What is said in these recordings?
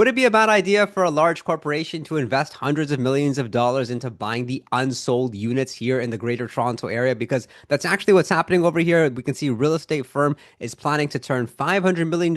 Would it be a bad idea for a large corporation to invest hundreds of millions of dollars into buying the unsold units here in the Greater Toronto area? Because that's actually what's happening over here. We can see real estate firm is planning to turn $500 million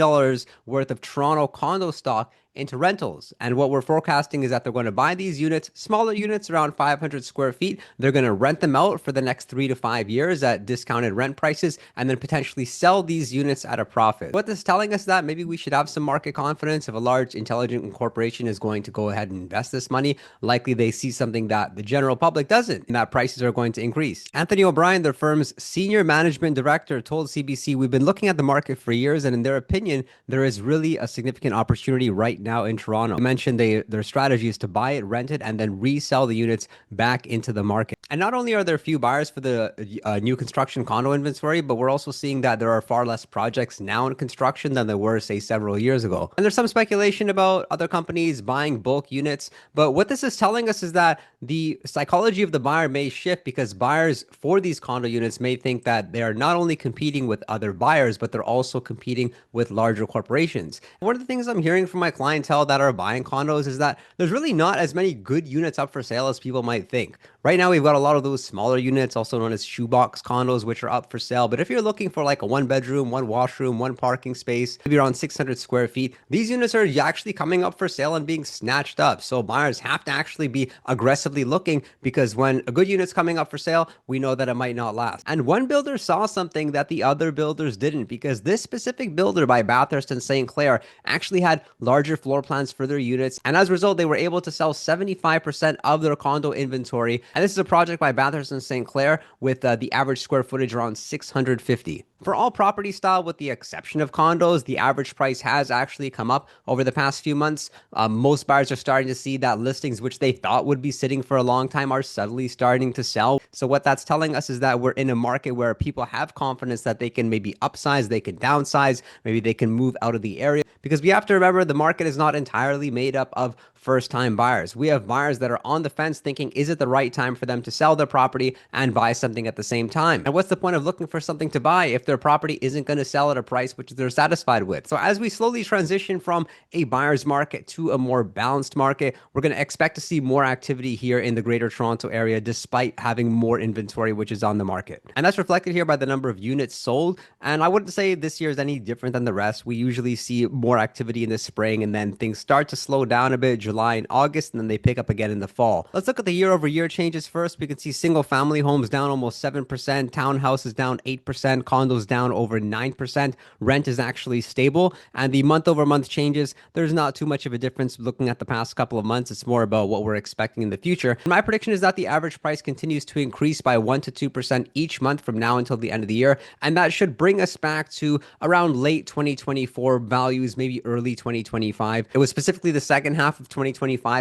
worth of Toronto condo stock into rentals. And what we're forecasting is that they're going to buy these units, smaller units around 500 square feet. They're going to rent them out for the next 3 to 5 years at discounted rent prices and then potentially sell these units at a profit. What this is telling us that maybe we should have some market confidence if a large intelligent corporation is going to go ahead and invest this money. Likely they see something that the general public doesn't, and that prices are going to increase. Anthony O'Brien, their firm's senior management director, told CBC, "We've been looking at the market for years, and in their opinion, there is really a significant opportunity right now in Toronto." They mentioned their strategy is to buy it, rent it, and then resell the units back into the market. And not only are there few buyers for the new construction condo inventory, but we're also seeing that there are far less projects now in construction than there were, say, several years ago. And there's some speculation about other companies buying bulk units. But what this is telling us is that the psychology of the buyer may shift because buyers for these condo units may think that they are not only competing with other buyers, but they're also competing with larger corporations. One of the things I'm hearing from my clientele that are buying condos is that there's really not as many good units up for sale as people might think. Right now, we've got a lot of those smaller units, also known as shoebox condos, which are up for sale. But if you're looking for like a one bedroom, one washroom, one parking space, maybe around 600 square feet, these units are actually coming up for sale and being snatched up. So buyers have to actually be aggressively looking because when a good unit's coming up for sale, we know that it might not last. And one builder saw something that the other builders didn't because this specific builder by Bathurst and St. Clair actually had larger floor plans for their units. And as a result, they were able to sell 75% of their condo inventory. And this is a project by Bathurst and St. Clair with the average square footage around 650. For all property style, with the exception of condos, the average price has actually come up over the past few months. Most buyers are starting to see that listings, which they thought would be sitting for a long time, are suddenly starting to sell. So what that's telling us is that we're in a market where people have confidence that they can maybe upsize, they can downsize, maybe they can move out of the area. Because we have to remember the market is not entirely made up of first-time buyers. We have buyers that are on the fence thinking, is it the right time for them to sell their property and buy something at the same time? And what's the point of looking for something to buy if their property isn't going to sell at a price which they're satisfied with? So as we slowly transition from a buyer's market to a more balanced market, we're going to expect to see more activity here in the Greater Toronto area despite having more inventory which is on the market. And that's reflected here by the number of units sold. And I wouldn't say this year is any different than the rest. We usually see more activity in the spring and then things start to slow down a bit July and August, and then they pick up again in the fall. Let's look at the year-over-year changes first. We can see single-family homes down almost 7%, townhouses down 8%, condos down over 9%. Rent is actually stable, and the month-over-month changes, there's not too much of a difference looking at the past couple of months. It's more about what we're expecting in the future. My prediction is that the average price continues to increase by 1 to 2% each month from now until the end of the year, and that should bring us back to around late 2024 values, maybe early 2025. It was specifically the second half of 2025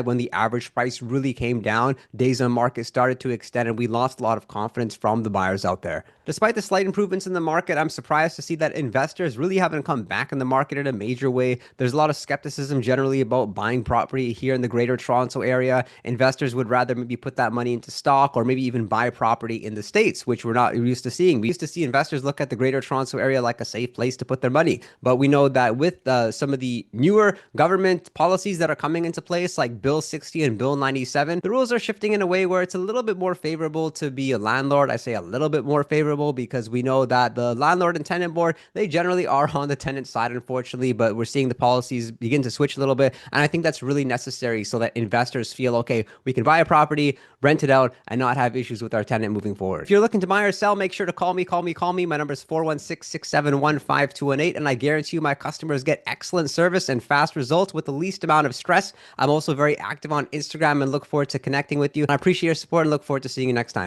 when the average price really came down, days on market started to extend, and we lost a lot of confidence from the buyers out there. Despite the slight improvements in the market, I'm surprised to see that investors really haven't come back in the market in a major way. There's a lot of skepticism generally about buying property here in the Greater Toronto area. Investors would rather maybe put that money into stock or maybe even buy property in the States, which we're not used to seeing. We used to see investors look at the Greater Toronto area like a safe place to put their money. But we know that with some of the newer government policies that are coming into place, like Bill 60 and Bill 97, the rules are shifting in a way where it's a little bit more favorable to be a landlord. I say a little bit more favorable because we know that the landlord and tenant board, they generally are on the tenant side, unfortunately, but we're seeing the policies begin to switch a little bit. And I think that's really necessary so that investors feel, okay, we can buy a property, rent it out, and not have issues with our tenant moving forward. If you're looking to buy or sell, make sure to call me. My number is 416-671-5218, and I guarantee you my customers get excellent service and fast results with the least amount of stress. I'm also very active on Instagram and look forward to connecting with you. I appreciate your support and look forward to seeing you next time.